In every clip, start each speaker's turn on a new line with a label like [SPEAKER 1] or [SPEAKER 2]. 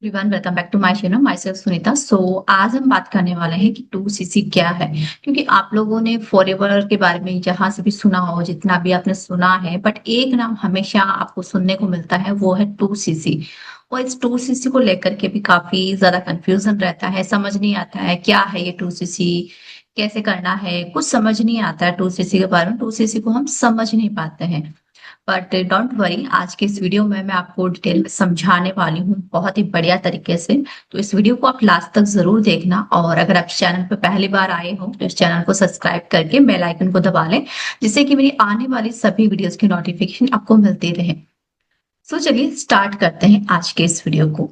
[SPEAKER 1] Everyone welcome back to my channel myself Sunita. So आज हम बात करने वाले हैं कि टू सीसी क्या है। क्योंकि आप लोगों ने फॉरएवर के बारे में जहां से भी सुना हो, जितना भी आपने सुना है, बट एक नाम हमेशा आपको सुनने को मिलता है, वो है टू सीसी। और इस टू सीसी को लेकर के भी काफी ज्यादा कंफ्यूजन रहता है, समझ नहीं आता है क्या है ये टू सीसी, कैसे करना है, कुछ समझ नहीं आता है। टू सीसी के बारे में, टू सीसी को हम समझ नहीं पाते हैं। बट डोंट वरी, आज के इस वीडियो में मैं आपको डिटेल में समझाने वाली हूँ बहुत ही बढ़िया तरीके से। तो इस वीडियो को आप लास्ट तक जरूर देखना, और अगर आप इस चैनल पर पहली बार आए हो तो इस चैनल को सब्सक्राइब करके बेल आइकन को दबा लें, जिससे कि मेरी आने वाली सभी वीडियोस की नोटिफिकेशन आपको मिलती रहे। सो चलिए स्टार्ट करते हैं आज के इस वीडियो को।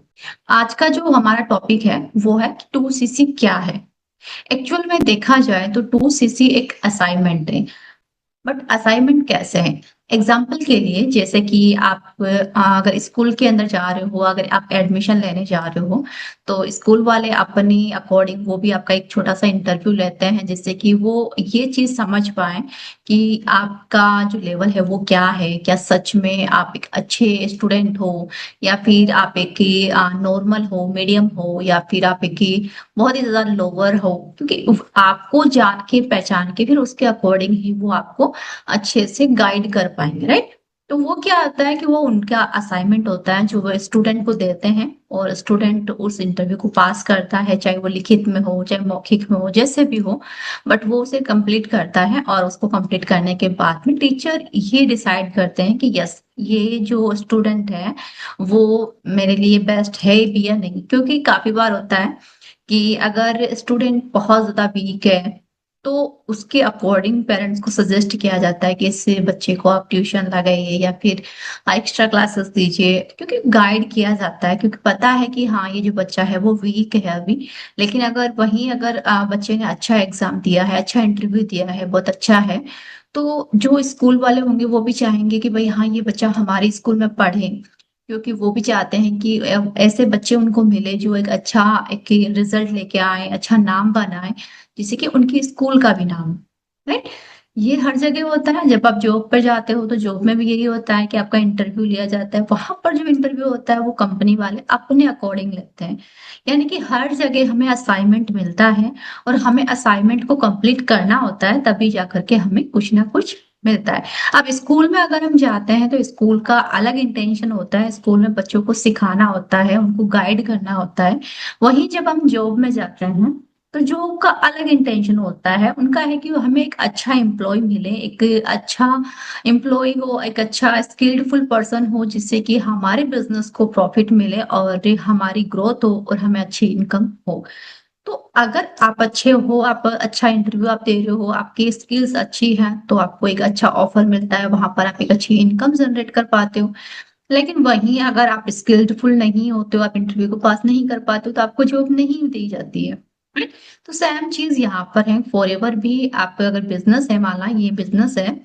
[SPEAKER 1] आज का जो हमारा टॉपिक है वो है कि टू सीसी क्या है। एक्चुअल में देखा जाए तो टू सीसी एक असाइनमेंट है। बट असाइनमेंट कैसे है? एग्जाम्पल के लिए, जैसे कि आप अगर स्कूल के अंदर जा रहे हो, अगर आप एडमिशन लेने जा रहे हो, तो स्कूल वाले अपनी अकॉर्डिंग वो भी आपका एक छोटा सा इंटरव्यू लेते हैं, जिससे कि वो ये चीज समझ पाए कि आपका जो लेवल है वो क्या है, क्या सच में आप एक अच्छे स्टूडेंट हो, या फिर आप एक नॉर्मल हो, मीडियम हो, या फिर आप एक बहुत ही ज्यादा लोअर हो। क्योंकि आपको जान के पहचान के फिर उसके अकॉर्डिंग ही वो आपको अच्छे से गाइड कर पाएंगे, राइट। तो वो क्या होता है कि वो उनका असाइनमेंट होता है जो वो स्टूडेंट को देते हैं, और स्टूडेंट उस इंटरव्यू को पास करता है, चाहे वो लिखित में हो चाहे मौखिक में हो, जैसे भी हो। बट वो उसे कंप्लीट करता है, और उसको कंप्लीट करने के बाद में टीचर ये डिसाइड करते हैं कि यस, ये जो स्टूडेंट है वो मेरे लिए बेस्ट है भी या नहीं। क्योंकि काफी बार होता है कि अगर स्टूडेंट बहुत ज्यादा वीक है, तो उसके अकॉर्डिंग पेरेंट्स को सजेस्ट किया जाता है कि इस बच्चे को आप ट्यूशन लगाइए या फिर एक्स्ट्रा क्लासेस दीजिए। क्योंकि गाइड किया जाता है, क्योंकि पता है कि हाँ, ये जो बच्चा है वो वीक है अभी। लेकिन अगर बच्चे ने अच्छा एग्जाम दिया है, अच्छा इंटरव्यू दिया है, बहुत अच्छा है, तो जो स्कूल वाले होंगे वो भी चाहेंगे कि भाई हाँ, ये बच्चा हमारे स्कूल में पढ़े। क्योंकि वो भी चाहते हैं कि ऐसे बच्चे उनको मिले जो एक रिजल्ट लेके आए, अच्छा नाम बनाए, जिससे कि उनकी स्कूल का भी नाम, राइट। ये हर जगह होता है। जब आप जॉब पर जाते हो तो जॉब में भी यही होता है कि आपका इंटरव्यू लिया जाता है। वहां पर जो इंटरव्यू होता है वो कंपनी वाले अपने अकॉर्डिंग लेते हैं। यानी कि हर जगह हमें असाइनमेंट मिलता है, और हमें असाइनमेंट को कंप्लीट करना होता है, तभी जाकर के हमें कुछ ना कुछ मिलता है। अब स्कूल में अगर हम जाते हैं तो स्कूल का अलग इंटेंशन होता है, स्कूल में बच्चों को सिखाना होता है, उनको गाइड करना होता है। वहीं जब हम जॉब में जाते हैं तो जॉब का अलग इंटेंशन होता है, उनका है कि हमें एक अच्छा एम्प्लॉय मिले, एक अच्छा एम्प्लॉय हो, एक अच्छा स्किल्डफुल पर्सन हो, जिससे कि हमारे बिजनेस को प्रॉफिट मिले और हमारी ग्रोथ हो और हमें अच्छी इनकम हो। तो अगर आप अच्छे हो, आप अच्छा इंटरव्यू आप दे रहे हो, आपकी स्किल्स अच्छी हैं, तो आपको एक अच्छा ऑफर मिलता है, वहां पर आप एक अच्छी इनकम जनरेट कर पाते हो। लेकिन वहीं अगर आप स्किल्डफुल नहीं होते हो, आप इंटरव्यू को पास नहीं कर पाते हो, तो आपको जॉब नहीं दी जाती है, right? तो सेम चीज यहाँ पर है। फॉरएवर भी आप अगर बिजनेस है, मान ला ये बिजनेस है,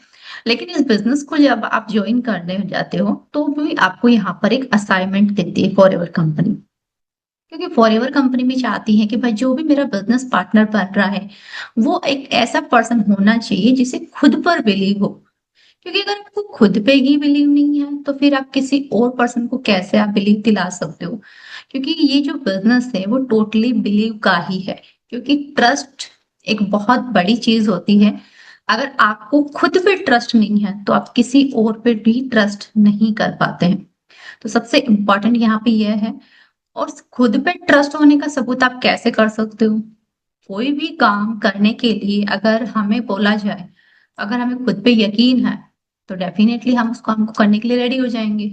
[SPEAKER 1] लेकिन इस बिजनेस को जब आप ज्वाइन करने जाते हो तो भी आपको यहाँ पर एक असाइनमेंट देती है फॉरएवर कंपनी। क्योंकि फॉरएवर कंपनी भी चाहती है कि भाई जो भी मेरा बिजनेस पार्टनर बन रहा है वो एक ऐसा पर्सन होना चाहिए जिसे खुद पर बिलीव हो। क्योंकि अगर आपको खुद पे ही बिलीव नहीं है तो फिर आप किसी और पर्सन को कैसे आप बिलीव दिला सकते हो? क्योंकि ये जो बिजनेस है वो टोटली बिलीव का ही है। क्योंकि ट्रस्ट एक बहुत बड़ी चीज होती है। अगर आपको खुद पे ट्रस्ट नहीं है तो आप किसी और पे भी ट्रस्ट नहीं कर पाते हैं। तो सबसे इम्पोर्टेंट यहाँ पे यह है। और खुद पे ट्रस्ट होने का सबूत आप कैसे कर सकते हो? कोई भी काम करने के लिए अगर हमें बोला जाए, अगर हमें खुद पे यकीन है, तो डेफिनेटली हम उस काम को करने के लिए रेडी हो जाएंगे।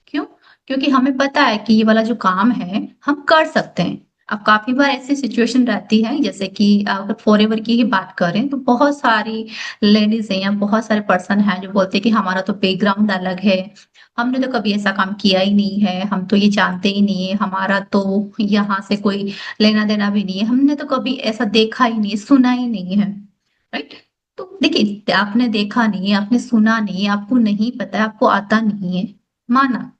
[SPEAKER 1] क्यों? क्योंकि हमें पता है कि ये वाला जो काम है हम कर सकते हैं। अब काफी बार ऐसी सिचुएशन रहती है, जैसे कि अगर फॉरएवर की ही बात करें तो बहुत सारी लेडीज हैं या बहुत सारे पर्सन हैं जो बोलते हैं कि हमारा तो बैकग्राउंड अलग है, हमने तो कभी ऐसा काम किया ही नहीं है, हम तो ये जानते ही नहीं है, हमारा तो यहाँ से कोई लेना देना भी नहीं है, हमने तो कभी ऐसा देखा ही नहीं, सुना ही नहीं है, राइट। तो देखिए, आपने देखा नहीं है, आपने सुना नहीं है, आपको नहीं पता है, आपको आता नहीं है, माना।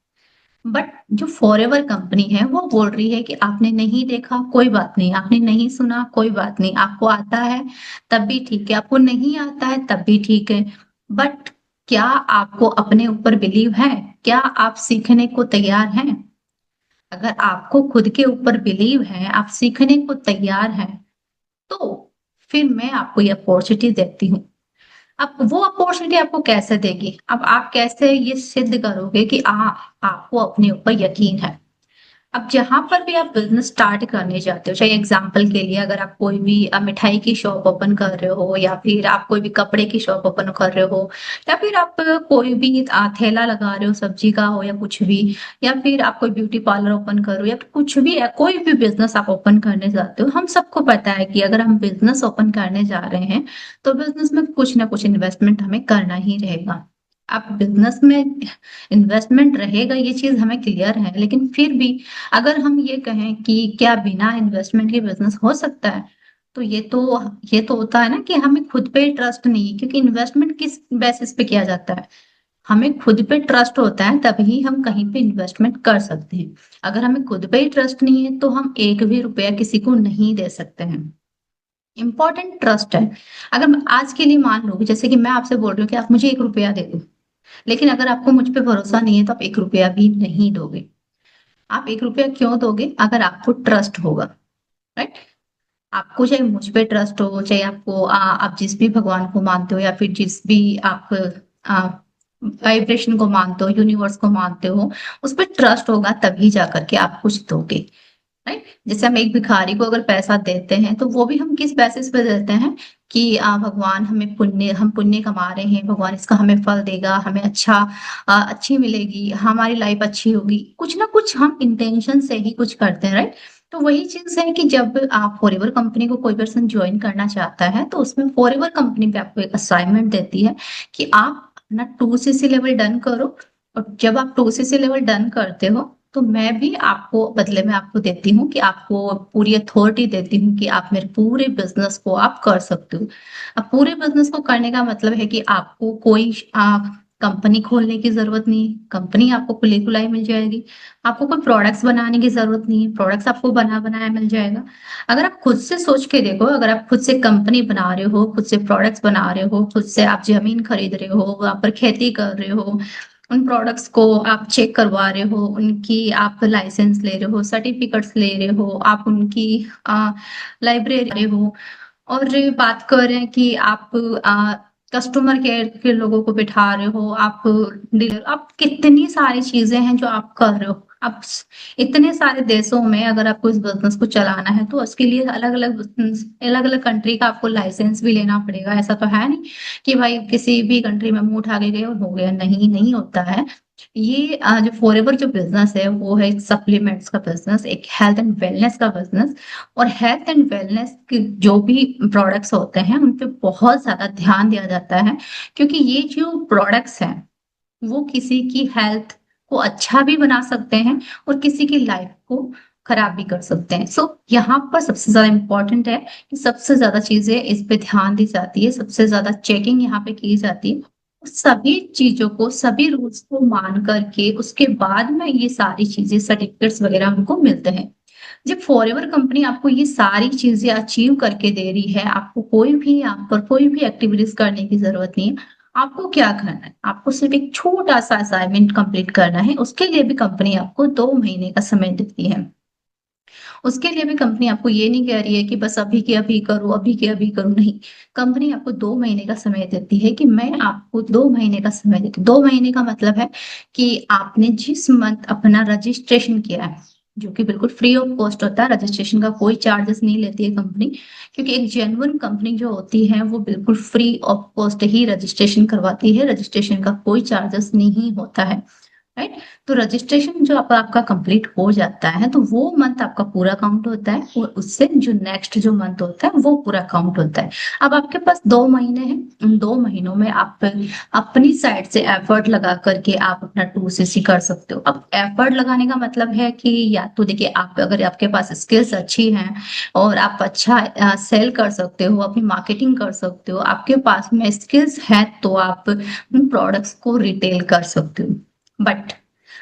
[SPEAKER 1] बट जो फॉरएवर कंपनी है वो बोल रही है कि आपने नहीं देखा कोई बात नहीं, आपने नहीं सुना कोई बात नहीं, आपको आता है तब भी ठीक है, आपको नहीं आता है तब भी ठीक है। बट क्या आपको अपने ऊपर बिलीव है? क्या आप सीखने को तैयार हैं? अगर आपको खुद के ऊपर बिलीव है, आप सीखने को तैयार हैं, तो फिर मैं आपको ये अपॉर्चुनिटी देती हूँ। अब वो अपॉर्चुनिटी आपको कैसे देगी? अब आप कैसे ये सिद्ध करोगे कि आपको अपने ऊपर यकीन है? अब जहाँ पर भी आप बिज़नेस स्टार्ट करने जाते हो, चाहे एग्ज़ाम्पल के लिए अगर आप कोई भी मिठाई की शॉप ओपन कर रहे हो या फिर आप कोई भी कपड़े की शॉप ओपन कर रहे हो या फिर आप कोई भी ठेला लगा रहे हो सब्जी का हो या कुछ भी, या फिर आप कोई ब्यूटी पार्लर ओपन कर रहे हो या फिर कुछ भी कोई भी बिज़नेस आप ओपन करने जाते हो, हम सबको पता है कि अगर हम बिज़नेस ओपन करने जा रहे हैं, तो बिज़नेस में कुछ ना कुछ इन्वेस्टमेंट हमें करना ही रहेगा। अब बिज़नेस में इन्वेस्टमेंट रहेगा ये चीज़ हमें क्लियर है, लेकिन फिर भी अगर हम ये कहें कि क्या बिना इन्वेस्टमेंट के बिजनेस हो सकता है? तो ये तो होता है ना कि हमें खुद पे ट्रस्ट नहीं है, क्योंकि इन्वेस्टमेंट किस बेसिस पे किया जाता है? हमें खुद पे ट्रस्ट होता है तभी हम कहीं पे इन्वेस्टमेंट कर सकते हैं। अगर हमें खुद पे ही ट्रस्ट नहीं है तो हम एक भी रुपया किसी को नहीं दे सकते हैं। इम्पोर्टेंट ट्रस्ट है। अगर मैं आज के लिए मान लो जैसे कि मैं आपसे बोल रही हूँ कि आप मुझे 1 रुपया दे दो, लेकिन अगर आपको मुझ पे भरोसा नहीं है तो आप 1 रुपया भी नहीं दोगे। आप 1 रुपया क्यों दोगे? अगर आपको ट्रस्ट होगा, राइट? आपको चाहे मुझ पे ट्रस्ट हो, चाहे आपको आप जिस भी भगवान को मानते हो या फिर जिस भी आप वाइब्रेशन को मानते हो, यूनिवर्स को मानते हो, उस पे ट्रस्ट होगा तभी जा करके आप कुछ दोगे, राइट? जैसे हम एक भिखारी को अगर पैसा देते हैं तो वो भी हम किस बेसिस पे देते हैं कि भगवान हमें हम पुण्य कमा रहे हैं, भगवान इसका हमें फल देगा, हमें अच्छी मिलेगी, हमारी लाइफ अच्छी होगी, कुछ ना कुछ हम इंटेंशन से ही कुछ करते हैं, राइट? तो वही चीज है कि जब आप फॉरएवर कंपनी को कोई पर्सन ज्वाइन करना चाहता है तो उसमें फॉरएवर कंपनी पे आपको एक असाइनमेंट देती है कि आप अपना 2cc लेवल डन करो, और जब आप 2cc लेवल डन करते हो तो मैं भी आपको बदले में आपको देती हूँ कि आपको पूरी अथॉरिटी देती हूँ कि आप मेरे पूरे बिजनेस को आप कर सकते हो। अब पूरे बिजनेस को करने का मतलब है कि आपको कोई कंपनी खोलने की जरूरत नहीं है, कंपनी आपको खुली खुलाई मिल जाएगी। आपको कोई प्रोडक्ट्स बनाने की जरूरत नहीं है, प्रोडक्ट्स आपको बना बनाया मिल जाएगा। अगर आप खुद से सोच के देखो, अगर आप खुद से कंपनी बना रहे हो, खुद से प्रोडक्ट्स बना रहे हो, खुद से आप जमीन खरीद रहे हो, वहां पर खेती कर रहे हो, उन प्रोडक्ट्स को आप चेक करवा रहे हो, उनकी आप लाइसेंस ले रहे हो, सर्टिफिकेट्स ले रहे हो, आप उनकी लाइब्रेरी हो, और बात कर रहे हैं कि आप कस्टमर केयर के लोगों को बिठा रहे हो, आप डीलर, आप कितनी सारी चीजें हैं जो आप कर रहे हो। अब इतने सारे देशों में अगर आपको इस बिजनेस को चलाना है तो उसके लिए अलग अलग कंट्री का आपको लाइसेंस भी लेना पड़ेगा। ऐसा तो है नहीं कि भाई किसी भी कंट्री में मुंह उठा के गए और हो गया, नहीं नहीं होता है। ये जो फॉरएवर जो बिजनेस है वो है एक सप्लीमेंट्स का बिजनेस, एक हेल्थ एंड वेलनेस का बिजनेस। और हेल्थ एंड वेलनेस के जो भी प्रोडक्ट्स होते हैं उन पे बहुत ज्यादा ध्यान दिया जाता है, क्योंकि ये जो प्रोडक्ट्स हैं वो किसी की हेल्थ को अच्छा भी बना सकते हैं और किसी की लाइफ को खराब भी कर सकते हैं। सो यहाँ पर सबसे ज्यादा इम्पोर्टेंट है कि सबसे ज्यादा चीजें इस पे ध्यान दी जाती है, सबसे ज्यादा चेकिंग यहाँ पे की जाती है। सभी चीजों को, सभी रूल्स को मान करके उसके बाद में ये सारी चीजें, सर्टिफिकेट्स वगैरह उनको मिलते हैं। जब फॉरएवर कंपनी आपको ये सारी चीजें अचीव करके दे रही है, आपको कोई भी यहाँ पर कोई भी एक्टिविटीज करने की जरूरत नहीं है। आपको क्या करना है? आपको सिर्फ एक छोटा सा असाइनमेंट कंप्लीट करना है, उसके लिए भी कंपनी आपको 2 महीने का समय देती है। उसके लिए भी कंपनी आपको ये नहीं कह रही है कि बस अभी के अभी करो, अभी के अभी करो, नहीं। कंपनी आपको 2 महीने का समय देती है कि मैं आपको 2 महीने का समय देती हूँ। 2 महीने का मतलब है कि आपने जिस मंथ अपना रजिस्ट्रेशन किया है, जो कि बिल्कुल फ्री ऑफ कॉस्ट होता है, रजिस्ट्रेशन का कोई चार्जेस नहीं लेती है कंपनी, क्योंकि एक जेन्युइन कंपनी जो होती है वो बिल्कुल free of cost he registration करवाती है, रजिस्ट्रेशन का कोई चार्जेस नहीं होता है, राइट? तो रजिस्ट्रेशन जो आपका कंप्लीट हो जाता है तो वो मंथ आपका पूरा काउंट होता है, और उससे जो नेक्स्ट जो मंथ होता है वो पूरा काउंट होता है। अब आपके पास 2 महीने हैं, उन 2 महीनों में आप अपनी साइड से एफर्ट लगा करके आप अपना 2cc कर सकते हो। अब एफर्ट लगाने का मतलब है कि या तो देखिए, आप अगर आपके पास स्किल्स अच्छी हैं और आप अच्छा सेल कर सकते हो, अपनी मार्केटिंग कर सकते हो, आपके पास में स्किल्स है, तो आप उन प्रोडक्ट्स को रिटेल कर सकते हो। बट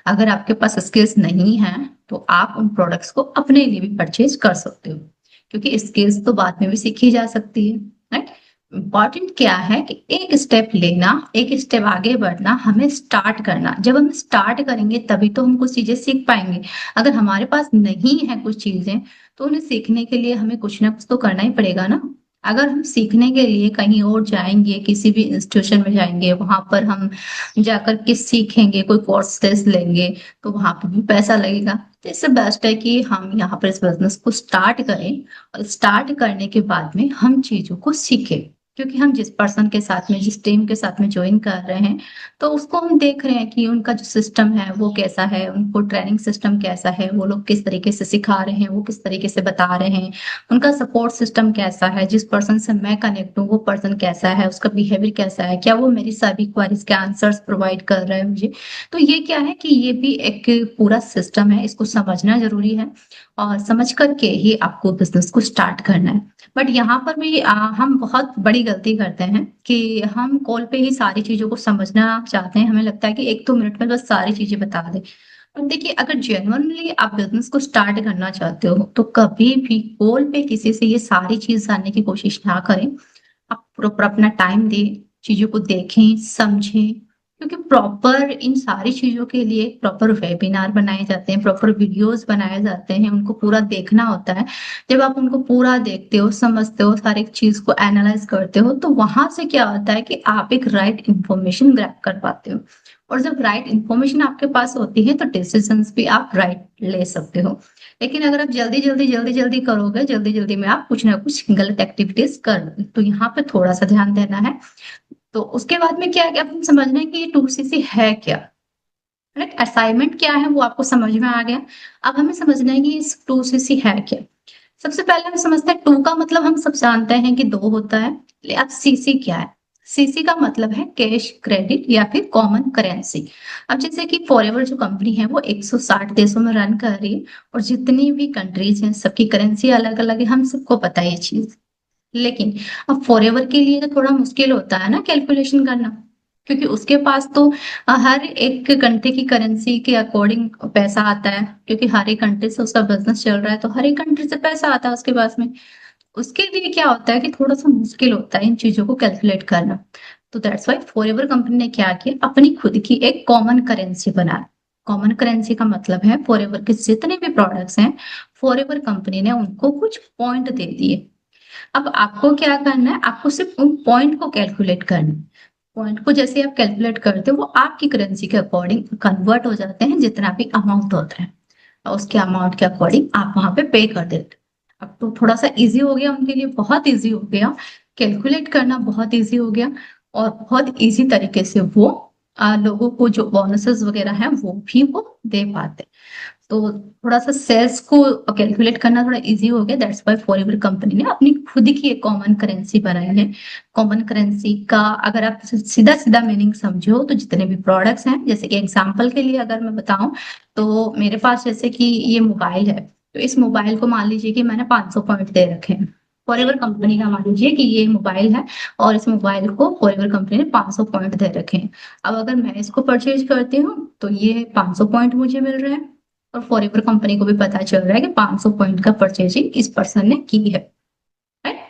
[SPEAKER 1] अगर आपके पास स्किल्स नहीं है तो आप उन प्रोडक्ट्स को अपने लिए भी परचेज कर सकते हो, क्योंकि स्किल्स तो बाद में भी सीखी जा सकती है, राइट? इम्पोर्टेंट क्या है कि एक स्टेप लेना, एक स्टेप आगे बढ़ना, हमें स्टार्ट करना। जब हम स्टार्ट करेंगे तभी तो हम कुछ चीज़ें सीख पाएँगे। अगर हमारे पास नहीं है कुछ चीज़ें, तो उन्हें सीखने के लिए हमें कुछ ना कुछ तो करना ही पड़ेगा ना। अगर हम सीखने के लिए कहीं और जाएँगे, किसी भी इंस्टीट्यूशन में जाएँगे, वहाँ पर हम जाकर के सीखेंगे, कोई कोर्सेज़ लेंगे, तो वहाँ पे भी पैसा लगेगा। तो इससे बेस्ट है कि हम यहाँ पर इस बिज़नेस को स्टार्ट करें और स्टार्ट करने के बाद में हम चीज़ों को सीखें। क्योंकि हम जिस पर्सन के साथ में, जिस टीम के साथ में जॉइन कर रहे हैं, तो उसको हम देख रहे हैं कि उनका जो सिस्टम है वो कैसा है, उनको ट्रेनिंग सिस्टम कैसा है, वो लोग किस तरीके से सिखा रहे हैं, वो किस तरीके से बता रहे हैं, उनका सपोर्ट सिस्टम कैसा है, जिस पर्सन से मैं कनेक्ट हूँ वो पर्सन कैसा है, उसका बिहेवियर कैसा है, क्या वो मेरी सभी क्वेरीज के आंसर्स प्रोवाइड कर रहा है मुझे। तो ये क्या है कि ये भी एक पूरा सिस्टम है, इसको समझना ज़रूरी है और समझ कर के ही आपको बिज़नेस को स्टार्ट करना है। बट यहाँ पर भी हम बहुत बड़ी गलती करते हैं कि हम कॉल पे ही सारी चीज़ों को समझना चाहते हैं। हमें लगता है कि 1-2 मिनट में बस सारी चीज़ें बता दें। और देखिए अगर जेन्युइनली आप बिज़नेस को स्टार्ट करना चाहते हो, तो कभी भी कॉल पे किसी से ये सारी चीज़ जानने की कोशिश ना करें। आप प्रॉपर अपना टाइम दें, चीज़ों को देखें, समझें, क्योंकि प्रॉपर इन सारी चीज़ों के लिए प्रॉपर वेबिनार बनाए जाते हैं, प्रॉपर वीडियोज़ बनाए जाते हैं, उनको पूरा देखना होता है। जब आप उनको पूरा देखते हो, समझते हो, हर एक चीज़ को एनालाइज़ करते हो, तो वहाँ से क्या होता है कि आप एक राइट इन्फॉर्मेशन ग्रैब कर पाते हो और जब राइट इन्फॉर्मेशन आपके पास होती है, तो डिसीज़न्स भी आप राइट ले सकते हो। लेकिन अगर आप जल्दी-जल्दी करोगे, जल्दी-जल्दी में आप कुछ ना कुछ गलत एक्टिविटीज़ कर लोगे, तो यहाँ पे थोड़ा-सा ध्यान देना है। तो उसके बाद में क्या है कि अब हम समझना है कि ये 2सीसी है क्या? राइट? असाइनमेंट क्या है वो आपको समझ में आ गया। अब हमें समझना है कि इस 2सीसी है क्या? सबसे पहले हम समझते हैं 2 का मतलब हम सब जानते हैं कि 2 होता है। अब सीसी क्या है? सीसी का मतलब है कैश, क्रेडिट या फिर कॉमन करेंसी। अब जैसे कि फॉरएवर जो कंपनी है वो 160 देशों में रन कर रही है और जितनी भी कंट्रीज हैं सबकी करेंसी अलग-अलग है, हम सबको पता है ये चीज़। लेकिन अब फॉरएवर के लिए तो थोड़ा मुश्किल होता है ना कैलकुलेशन करना, क्योंकि उसके पास तो हर एक कंट्री की करेंसी के अकॉर्डिंग पैसा आता है, क्योंकि हर एक कंट्री से उसका बिजनेस चल रहा है तो हर एक कंट्री से पैसा आता है उसके पास में। उसके लिए क्या होता है कि थोड़ा सा मुश्किल होता है इन चीजों को कैलकुलेट करना। तो दैट्स व्हाई फॉरएवर कंपनी ने क्या किया, अपनी खुद की एक कॉमन करेंसी बनाया। कॉमन करेंसी का मतलब है फॉरएवर के जितने भी प्रोडक्ट्स हैं, फॉरएवर कंपनी ने उनको कुछ पॉइंट दे दिए। अब आपको क्या करना है, आपको सिर्फ उन पॉइंट को कैलकुलेट करना है। पॉइंट को जैसे आप कैलकुलेट करते हो वो आपकी करेंसी के अकॉर्डिंग कन्वर्ट हो जाते हैं, जितना भी अमाउंट होता है और उसके अमाउंट के अकॉर्डिंग आप वहां पे पे कर देते हो। अब तो थोड़ा सा इजी हो गया उनके लिए, बहुत इजी हो गया, कैलकुलेट करना बहुत इजी हो गया और बहुत इजी तरीके से वो लोगों को जो बोनसेस वगैरह है वो भी वो दे पाते। तो थोड़ा-सा सेल्स को कैलकुलेट करना थोड़ा ईज़ी हो गया, दैट्स व्हाई फॉरएवर कंपनी ने अपनी खुद की एक कॉमन करेंसी बनाई है। कॉमन करेंसी का अगर आप सीधा-सीधा मीनिंग समझो तो जितने भी प्रोडक्ट्स हैं, जैसे कि एग्जांपल के लिए अगर मैं बताऊँ, तो मेरे पास जैसे कि ये मोबाइल है, तो इस मोबाइल को मान लीजिए कि मैंने 500 पॉइंट दे रखे हैं। फॉरएवर कंपनी का मान लीजिए कि ये मोबाइल है और इस मोबाइल को फॉरएवर कंपनी ने 500 पॉइंट दे रखे हैं। अब अगर मैं इसको परचेज़ करती हूँ, तो ये 500 पॉइंट मुझे मिल रहे हैं। और फॉरएवर कंपनी को भी पता चल रहा है कि 500 पॉइंट का परचेजिंग इस पर्सन ने की है, राइट?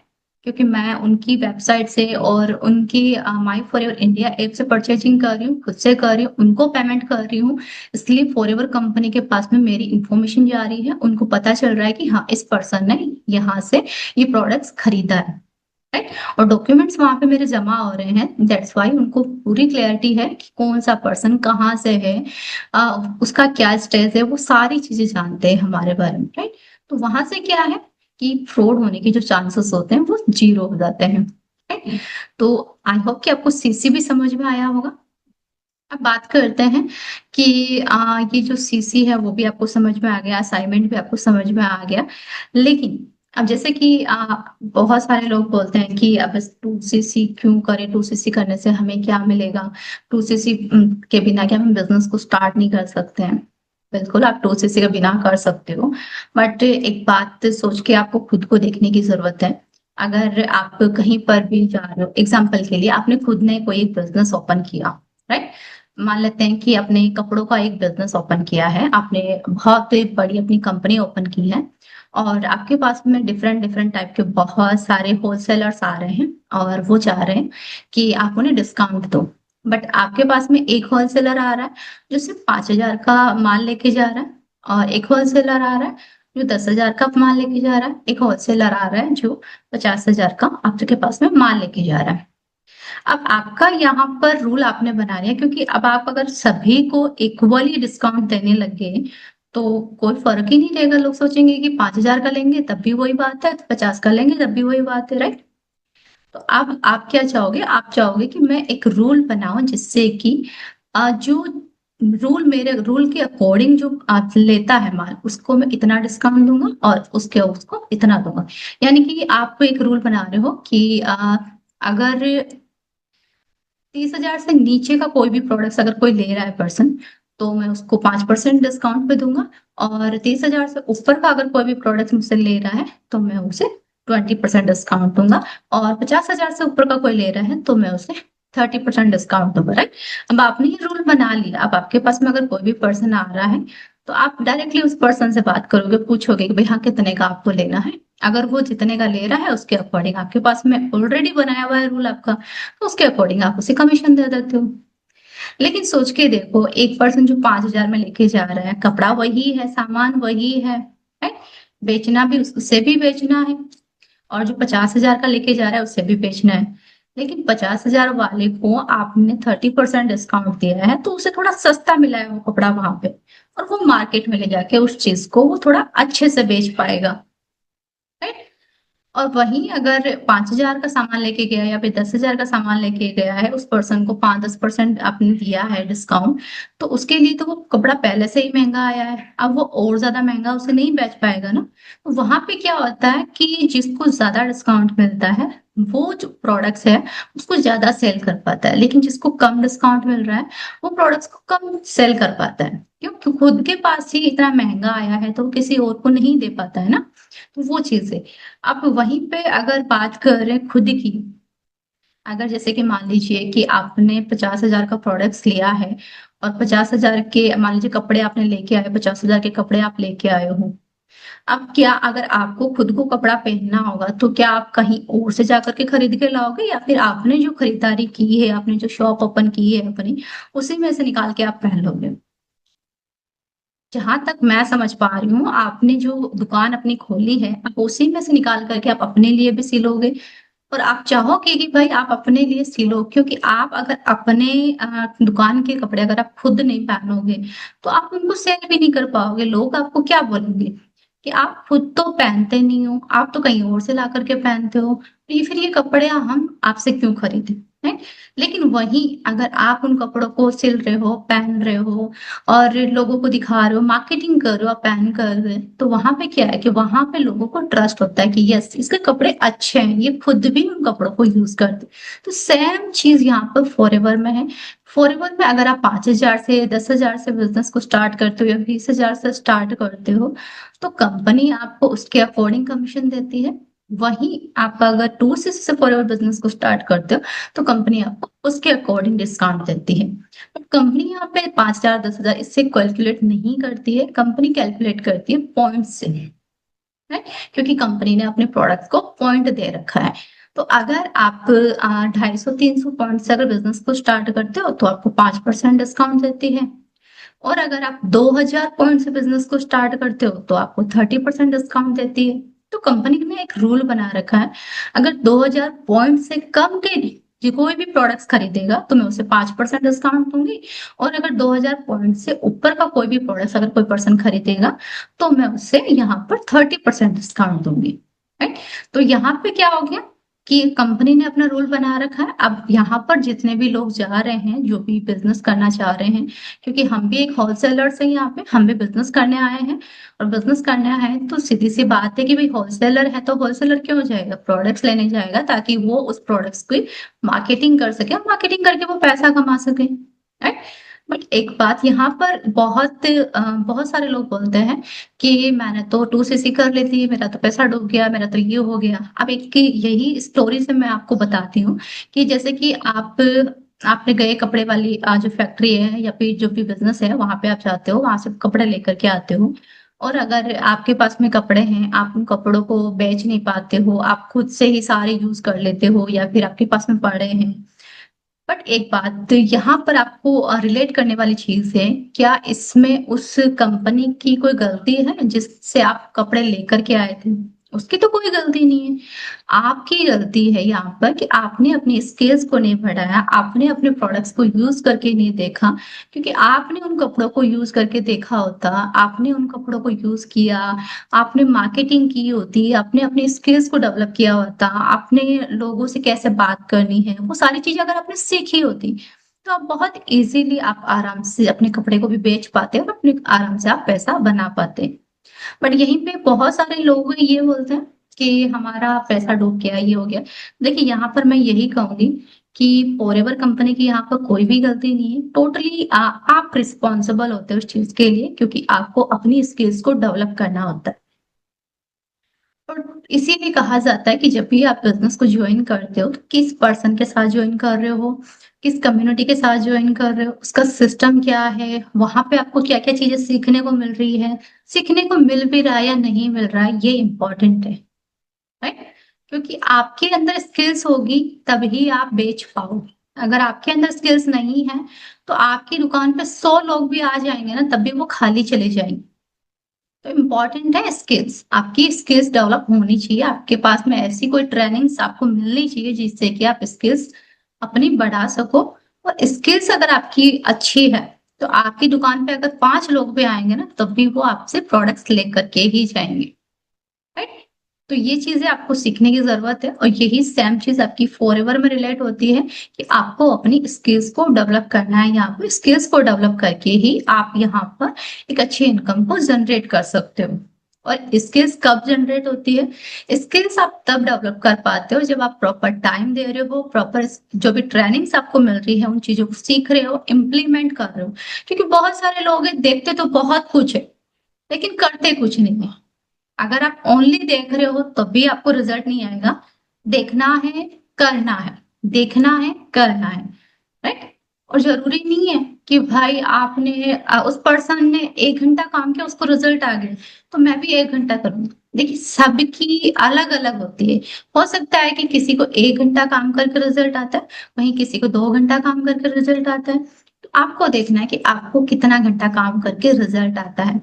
[SPEAKER 1] क्योंकि मैं उनकी वेबसाइट से और उनकी माई फॉरएवर इंडिया ऐप से परचेजिंग कर रही हूँ, खुद से कर रही हूँ, उनको पेमेंट कर रही हूँ। इसलिए फॉरएवर कंपनी के पास में मेरी इंफॉर्मेशन जा रही है, उनको पता चल रहा है कि हाँ, इस पर्सन ने यहाँ से ये प्रोडक्ट्स खरीदा है। राइट? और डॉक्यूमेंट्स वहां पे मेरे जमा हो रहे हैं, दैट्स वाई उनको पूरी क्लैरिटी है कि कौन सा पर्सन कहाँ से है, उसका क्या स्टेज है, वो सारी चीजें जानते हैं हमारे बारे में। राइट? तो वहां से क्या है कि फ्रॉड होने के जो चांसेस होते हैं वो जीरो हो जाते हैं। राइट? तो आई होप कि आपको सीसी भी समझ में आया होगा। अब बात करते हैं कि ये जो सीसी है वो भी आपको समझ में आ गया, असाइनमेंट भी आपको समझ में आ गया। लेकिन अब जैसे कि बहुत सारे लोग बोलते हैं कि अब 2सीसी क्यों करें, 2सीसी करने से हमें क्या मिलेगा, 2सीसी के बिना क्या हम बिजनेस को स्टार्ट नहीं कर सकते हैं? बिल्कुल आप 2सीसी के बिना कर सकते हो, बट एक बात सोच के आपको खुद को देखने की जरूरत है। अगर आप कहीं पर भी जा रहे हो, एग्जाम्पल के लिए आपने खुद ने कोई बिजनेस ओपन किया, राइट? मान लेते हैं कि आपने कपड़ों का एक बिजनेस ओपन किया है, आपने बहुत ही बड़ी अपनी कंपनी ओपन की है और आपके पास में डिफरेंट डिफरेंट टाइप के बहुत सारे होलसेलर्स आ रहे हैं और वो चाह रहे हैं कि आप उन्हें डिस्काउंट दो। बट आपके पास में एक होलसेलर आ रहा है जो सिर्फ 5,000 का माल लेके जा रहा है, और एक होलसेलर आ रहा है जो 10,000 का माल लेके जा रहा है, एक होलसेलर आ रहा है जो 50,000 का आपके पास में माल लेके जा रहा है। अब आपका यहाँ पर रूल आपने बना लिया, क्योंकि अब आप अगर सभी को इक्वली डिस्काउंट देने लगे तो कोई फर्क ही नहीं रहेगा। लोग सोचेंगे कि 5,000 का लेंगे तब भी वही बात है, तो 50 का लेंगे तब भी वही बात है, राइट। तो अब आप क्या चाहोगे, आप चाहोगे कि मैं एक रूल बनाऊं जिससे कि जो रूल, मेरे रूल के अकॉर्डिंग जो आप लेता है माल उसको मैं इतना डिस्काउंट दूंगा और उसके उसको इतना दूंगा। यानी कि आप एक रूल बना रहे हो कि अगर 30,000 से नीचे का कोई भी प्रोडक्ट अगर कोई ले रहा है पर्सन, तो मैं उसको 5% डिस्काउंट पे दूंगा। और 30,000 से ऊपर का अगर कोई भी प्रोडक्ट मुझसे ले रहा है तो मैं उसे 20% डिस्काउंट दूंगा। और 50,000 से ऊपर का कोई ले रहा है तो मैं उसे 30% डिस्काउंट दूंगा, राइट। अब आपने ये रूल बना लिया, अब आपके पास में अगर कोई भी पर्सन आ रहा है तो आप डायरेक्टली उस पर्सन से बात करोगे, पूछोगे कि भाई हाँ कितने का आपको लेना है। अगर वो जितने का ले रहा है उसके अकॉर्डिंग, आपके पास में ऑलरेडी बनाया हुआ है रूल आपका, तो उसके अकॉर्डिंग आप उसे कमीशन दे देते हो। लेकिन सोच के देखो, एक पर्सन जो 5,000 में लेके जा रहा है, कपड़ा वही है, सामान वही है? बेचना भी उसे भी बेचना है, और जो 50,000 का लेके जा रहा है उसे भी बेचना है। लेकिन 50,000 वाले को आपने 30% डिस्काउंट दिया है तो उसे थोड़ा सस्ता मिला है वो कपड़ा वहां पे, और वो मार्केट में ले जाके उस चीज को वो थोड़ा अच्छे से बेच पाएगा, राइट। और वहीं अगर 5,000 का सामान लेके गया या फिर 10,000 का सामान लेके गया है, उस पर्सन को 5-10% आपने दिया है डिस्काउंट, तो उसके लिए तो वो कपड़ा पहले से ही महंगा आया है, अब वो और ज्यादा महंगा उसे नहीं बेच पाएगा ना। तो वहां पे क्या होता है कि जिसको ज्यादा डिस्काउंट मिलता है वो जो प्रोडक्ट्स है उसको ज्यादा सेल कर पाता है, लेकिन जिसको कम डिस्काउंट मिल रहा है वो प्रोडक्ट्स को कम सेल कर पाता है। क्यों? क्योंकि खुद के पास ही इतना महंगा आया है तो वो किसी और को नहीं दे पाता है ना। तो वो चीज है। आप वहीं पे अगर बात करें खुद की, अगर जैसे कि मान लीजिए कि आपने 50,000 का प्रोडक्ट्स लिया है और 50,000 के मान लीजिए कपड़े आपने लेके आए, 50,000 के कपड़े आप लेके आए हो। अब क्या अगर आपको खुद को कपड़ा पहनना होगा तो क्या आप कहीं और से जाकर के खरीद के लाओगे, या फिर आपने जो खरीदारी की है, आपने जो शॉप ओपन की है अपनी, उसी में से निकाल के आप पहन लोगे? जहां तक मैं समझ पा रही हूँ, आपने जो दुकान अपनी खोली है आप उसी में से निकाल करके आप अपने लिए भी सिलोगे, और आप चाहोगे कि भाई आप अपने लिए सिलो, क्योंकि आप अगर अपने दुकान के कपड़े अगर आप खुद नहीं पहनोगे तो आप उनको सेल भी नहीं कर पाओगे। लोग आपको क्या बोलेंगे कि आप खुद तो पहनते नहीं हो, आप तो कहीं और से ला करके पहनते हो, तो ये फिर ये कपड़े हम आपसे क्यों खरीदें, है। लेकिन वहीं अगर आप उन कपड़ों को सिल रहे हो, पहन रहे हो और लोगों को दिखा रहे हो, मार्केटिंग कर रहे हो, आप पहन कर रहे हो, तो वहां पे क्या है कि वहां पे लोगों को ट्रस्ट होता है कि यस इसके कपड़े अच्छे हैं, ये खुद भी उन कपड़ों को यूज करते। तो सेम चीज यहाँ पर फॉरएवर में है। फॉरएवर में अगर आप 5,000 से 10,000 से बिजनेस को स्टार्ट करते हो या 20,000 से स्टार्ट करते हो, तो कंपनी आपको उसके अकॉर्डिंग कमीशन देती है। वहीं आप अगर 2 से फॉरएवर बिजनेस को स्टार्ट करते हो तो कंपनी आपको उसके अकॉर्डिंग डिस्काउंट देती है। कंपनी यहाँ पे 5,000 10,000 इससे कैलकुलेट नहीं करती है, कंपनी कैलकुलेट करती है पॉइंट से, राइट। क्योंकि कंपनी ने अपने प्रोडक्ट को पॉइंट दे रखा है। तो अगर आप 250-300 पॉइंट से अगर बिजनेस को स्टार्ट करते हो तो आपको 5% डिस्काउंट देती है। और अगर आप 2,000 पॉइंट से बिजनेस को स्टार्ट करते हो तो आपको 30% डिस्काउंट देती है। तो कंपनी ने एक रूल बना रखा है, अगर 2,000 पॉइंट से कम के जो कोई भी प्रोडक्ट्स खरीदेगा तो मैं उसे 5% डिस्काउंट दूंगी, और अगर 2,000 पॉइंट से ऊपर का कोई भी प्रोडक्ट अगर कोई पर्सन खरीदेगा तो मैं उसे यहाँ पर 30% डिस्काउंट दूंगी, राइट। तो यहाँ पे क्या हो गया कि कंपनी ने अपना रूल बना रखा है। अब यहाँ पर जितने भी लोग जा रहे हैं, जो भी बिजनेस करना चाह रहे हैं, क्योंकि हम भी एक होलसेलर से यहाँ पे हम भी बिजनेस करने आए हैं, और बिजनेस करने आए हैं तो सीधी सी बात है कि भाई होलसेलर है तो होलसेलर क्यों जाएगा, प्रोडक्ट्स लेने जाएगा ताकि वो उस प्रोडक्ट्स की मार्केटिंग कर सके, मार्केटिंग करके वो पैसा कमा सके, राइट। बट एक बात यहाँ पर बहुत सारे लोग बोलते हैं कि मैंने तो 2cc कर ली थी, मेरा तो पैसा डूब गया, मेरा तो ये हो गया। अब एक की यही स्टोरी से मैं आपको बताती हूँ कि जैसे कि आप आपने गए कपड़े वाली जो फैक्ट्री है या फिर जो भी बिजनेस है वहां पे आप जाते हो, वहां से कपड़े लेकर के आते हो। और अगर आपके पास में कपड़े हैं, आप उन कपड़ों को बेच नहीं पाते हो, आप खुद से ही सारे यूज कर लेते हो या फिर आपके पास में पड़े हैं। बट एक बात यहाँ पर आपको रिलेट करने वाली चीज है, क्या इसमें उस कंपनी की कोई गलती है जिससे आप कपड़े लेकर के आए थे? उसकी तो कोई गलती नहीं है। आपकी गलती है यहाँ पर कि आपने अपनी स्किल्स को नहीं बढ़ाया, आपने अपने प्रोडक्ट्स को यूज करके नहीं देखा। क्योंकि आपने उन कपड़ों को यूज करके देखा होता, आपने उन कपड़ों को यूज किया, आपने मार्केटिंग की होती, आपने अपने स्किल्स को डेवलप किया होता, आपने लोगों से कैसे बात करनी है वो सारी चीजें अगर आपने सीखी होती, तो आप बहुत इजीली आप आराम से अपने कपड़े को भी बेच पाते और अपने आराम से आप पैसा बना पाते। बट यहीं पे बहुत सारे लोग ये बोलते हैं कि हमारा पैसा डूब गया, ये हो गया। देखिए यहाँ पर मैं यही कहूंगी कि फॉरएवर कंपनी की यहाँ पर कोई भी गलती नहीं है, टोटली आप रिस्पॉन्सिबल होते हो उस चीज के लिए, क्योंकि आपको अपनी स्किल्स को डेवलप करना होता है। और इसीलिए कहा जाता है कि जब भी आप बिजनेस को ज्वाइन करते हो तो किस पर्सन के साथ ज्वाइन कर रहे हो, किस कम्युनिटी के साथ ज्वाइन कर रहे हो, उसका सिस्टम क्या है, वहां पे आपको क्या क्या चीजें सीखने को मिल रही है, सीखने को मिल भी रहा है या नहीं मिल रहा है, ये इम्पोर्टेंट है। राइट? क्योंकि आपके अंदर स्किल्स होगी तभी आप बेच पाओगे। अगर आपके अंदर स्किल्स नहीं है तो आपकी दुकान पे 100 लोग भी आ जाएंगे ना, तब भी वो खाली चले जाएंगे। तो इम्पॉर्टेंट है स्किल्स, आपकी स्किल्स डेवलप होनी चाहिए, आपके पास में ऐसी कोई ट्रेनिंग्स आपको मिलनी चाहिए जिससे कि आप स्किल्स अपनी बढ़ा सको। और स्किल्स अगर आपकी अच्छी है तो आपकी दुकान पे अगर 5 लोग भी आएंगे ना, तब भी वो आपसे प्रोडक्ट्स लेकर के ही जाएंगे। राइट? तो ये चीजें आपको सीखने की जरूरत है, और यही सेम चीज आपकी फॉरएवर में रिलेट होती है कि आपको अपनी स्किल्स को डेवलप करना है। यहाँ पर स्किल्स को डेवलप करके ही आप यहाँ पर एक अच्छी इनकम को जनरेट कर सकते हो। और स्किल्स कब जनरेट होती है? स्किल्स आप तब डेवलप कर पाते हो जब आप प्रॉपर टाइम दे रहे हो, प्रॉपर जो भी ट्रेनिंग्स आपको मिल रही है उन चीजों को सीख रहे हो, इम्प्लीमेंट कर रहे हो। क्योंकि बहुत सारे लोग हैं, देखते तो बहुत कुछ है लेकिन करते कुछ नहीं है। अगर आप ओनली देख रहे हो तब भी आपको रिजल्ट नहीं आएगा। देखना है, करना है, देखना है, करना है। राइट? और जरूरी नहीं है कि भाई आपने उस पर्सन ने 1 घंटा काम किया उसको रिजल्ट आ गया तो मैं भी 1 घंटा करूंगा। देखिए सबकी अलग अलग होती है। हो सकता है कि किसी को 1 घंटा काम करके रिजल्ट आता है, वहीं किसी को 2 घंटा काम करके रिजल्ट आता है। तो आपको देखना है कि आपको कितना घंटा काम करके रिजल्ट आता है।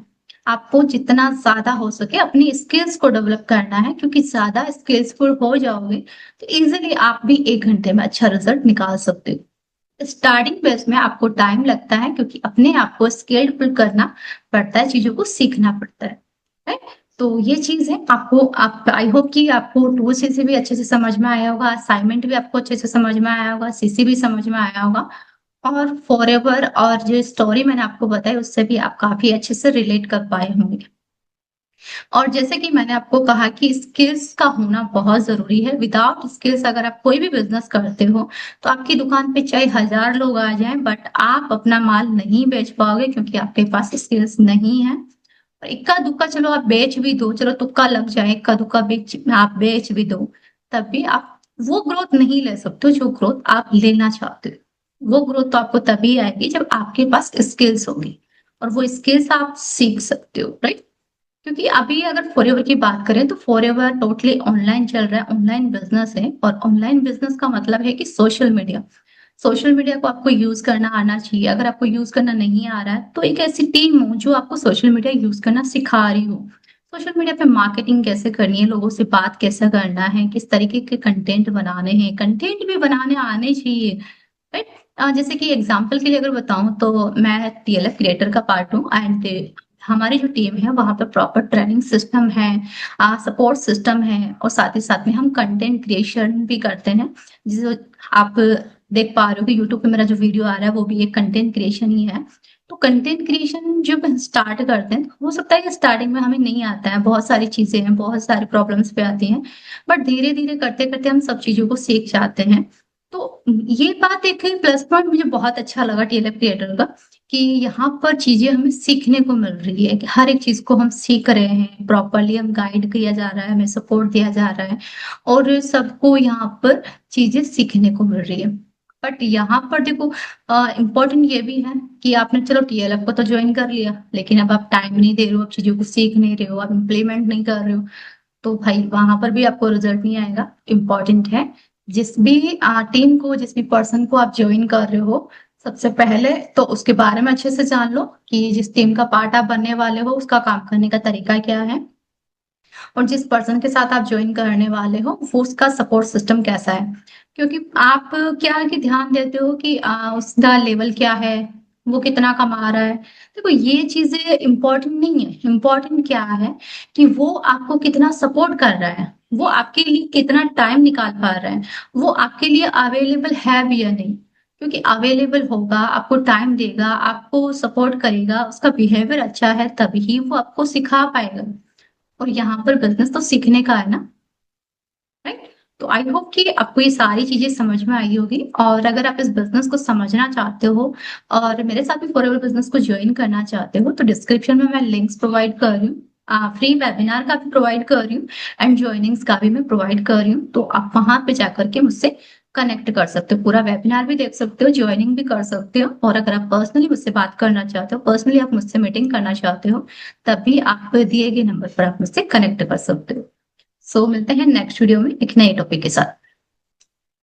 [SPEAKER 1] आपको जितना ज्यादा हो सके अपनी स्किल्स को डेवलप करना है, क्योंकि ज्यादा स्किल्सफुल हो जाओगे तो इजीली आप भी 1 घंटे में अच्छा रिजल्ट निकाल सकते हो। स्टार्टिंग फेज में आपको टाइम लगता है क्योंकि अपने आप को स्केलेबल करना पड़ता है, चीजों को सीखना पड़ता है। राइट? तो ये चीज है, आपको आप आई होप कि आपको टू सीसी भी अच्छे से समझ में आया होगा, असाइनमेंट भी आपको अच्छे से समझ में आया होगा, सीसी भी समझ में आया होगा। और फॉरएवर और जो स्टोरी मैंने आपको बताई उससे भी आप काफी अच्छे से रिलेट कर पाए होंगे। और जैसे कि मैंने आपको कहा कि स्किल्स का होना बहुत जरूरी है। विदाउट स्किल्स अगर आप कोई भी बिजनेस करते हो तो आपकी दुकान पे चाहे 1000 लोग आ जाएं बट आप अपना माल नहीं बेच पाओगे, क्योंकि आपके पास स्किल्स नहीं है। और इक्का दुक्का चलो आप बेच भी दो, चलो तुक्का लग जाए, इक्का दुक्का बेच आप बेच भी दो, तब भी आप वो ग्रोथ नहीं ले सकते हो जो ग्रोथ आप लेना चाहते हो। वो ग्रोथ तो आपको तभी आएगी जब आपके पास स्किल्स होगी, और वो स्किल्स आप सीख सकते हो। राइट? क्योंकि अभी अगर फॉरएवर की बात करें तो फॉरएवर टोटली ऑनलाइन चल रहा है, ऑनलाइन बिजनेस है। और ऑनलाइन बिजनेस का मतलब है कि सोशल मीडिया, सोशल मीडिया को आपको यूज करना आना चाहिए। अगर आपको यूज करना नहीं आ रहा है तो एक ऐसी टीम हो जो आपको सोशल मीडिया यूज करना सिखा रही हो। सोशल मीडिया पे मार्केटिंग कैसे करनी है, लोगों से बात कैसे करना है, किस तरीके के कंटेंट बनाने हैं, कंटेंट भी बनाने आने चाहिए। राइट? जैसे कि एग्जांपल के लिए अगर बताऊं तो मैं टीएलएफ क्रिएटर का पार्ट हूँ, एंड हमारी जो टीम है वहां पर प्रॉपर ट्रेनिंग सिस्टम है, सपोर्ट सिस्टम है, और साथ ही साथ में हम कंटेंट क्रिएशन भी करते हैं। जिस आप देख पा रहे हो कि यूट्यूब पे मेरा जो वीडियो आ रहा है वो भी एक कंटेंट क्रिएशन ही है। तो कंटेंट क्रिएशन जब हम स्टार्ट करते हैं तो हो सकता है कि स्टार्टिंग में हमें नहीं आता है, बहुत सारी चीजें हैं, बहुत सारी प्रॉब्लम्स पे आती हैं। बट धीरे धीरे करते करते हम सब चीजों को सीख जाते हैं। तो ये बात एक प्लस पॉइंट मुझे बहुत अच्छा लगा टीएलएफ क्रिएटर का, कि यहाँ पर चीजें हमें सीखने को मिल रही है, कि हर एक चीज को हम सीख रहे हैं, प्रॉपरली हम गाइड किया जा रहा है, हमें सपोर्ट दिया जा रहा है, और सबको यहाँ पर चीजें सीखने को मिल रही है। बट यहाँ पर देखो इम्पोर्टेंट ये भी है कि आपने चलो टीएलएफ को तो ज्वाइन कर लिया, लेकिन अब आप टाइम नहीं दे रहे हो, आप चीजों को सीख नहीं रहे हो, आप इम्प्लीमेंट नहीं कर रहे हो, तो भाई वहां पर भी आपको रिजल्ट नहीं आएगा। इम्पोर्टेंट है जिस भी टीम को, जिस भी पर्सन को आप ज्वाइन कर रहे हो, सबसे पहले तो उसके बारे में अच्छे से जान लो कि जिस टीम का पार्ट आप बनने वाले हो उसका काम करने का तरीका क्या है, और जिस पर्सन के साथ आप ज्वाइन करने वाले हो वो उसका सपोर्ट सिस्टम कैसा है। क्योंकि आप क्या है कि ध्यान देते हो कि उसका लेवल क्या है, वो कितना कमा रहा है। देखो ये चीजें इम्पोर्टेंट नहीं है, इम्पोर्टेंट क्या है कि वो आपको कितना सपोर्ट कर रहा है, वो आपके लिए कितना टाइम निकाल पा रहा है, वो आपके लिए अवेलेबल है भी या नहीं। क्योंकि अवेलेबल होगा, आपको टाइम देगा, आपको सपोर्ट करेगा, उसका बिहेवियर अच्छा है, तभी वो आपको सिखा पाएगा। और यहाँ पर बिजनेस तो सीखने का है ना, राइट। तो आई होप कि आपको ये सारी चीजें समझ में आई होगी, और अगर आप इस बिजनेस को समझना चाहते हो और मेरे साथ भी फॉरएवर बिजनेस को ज्वाइन करना चाहते हो, तो डिस्क्रिप्शन में मैं लिंक्स प्रोवाइड कर रही हूँ, फ्री वेबिनार का भी प्रोवाइड कर रही हूँ एंड ज्वाइनिंग्स का भी मैं प्रोवाइड कर रही हूँ। तो आप वहां पे जाकर के मुझसे कनेक्ट कर सकते हो, पूरा वेबिनार भी देख सकते हो, ज्वाइनिंग भी कर सकते हो, और अगर आप पर्सनली मुझसे बात करना चाहते हो, पर्सनली आप मुझसे मीटिंग करना चाहते हो, तभी आप दिए गए नंबर पर आप मुझसे कनेक्ट कर सकते हो। सो मिलते हैं नेक्स्ट वीडियो में एक नए टॉपिक के साथ।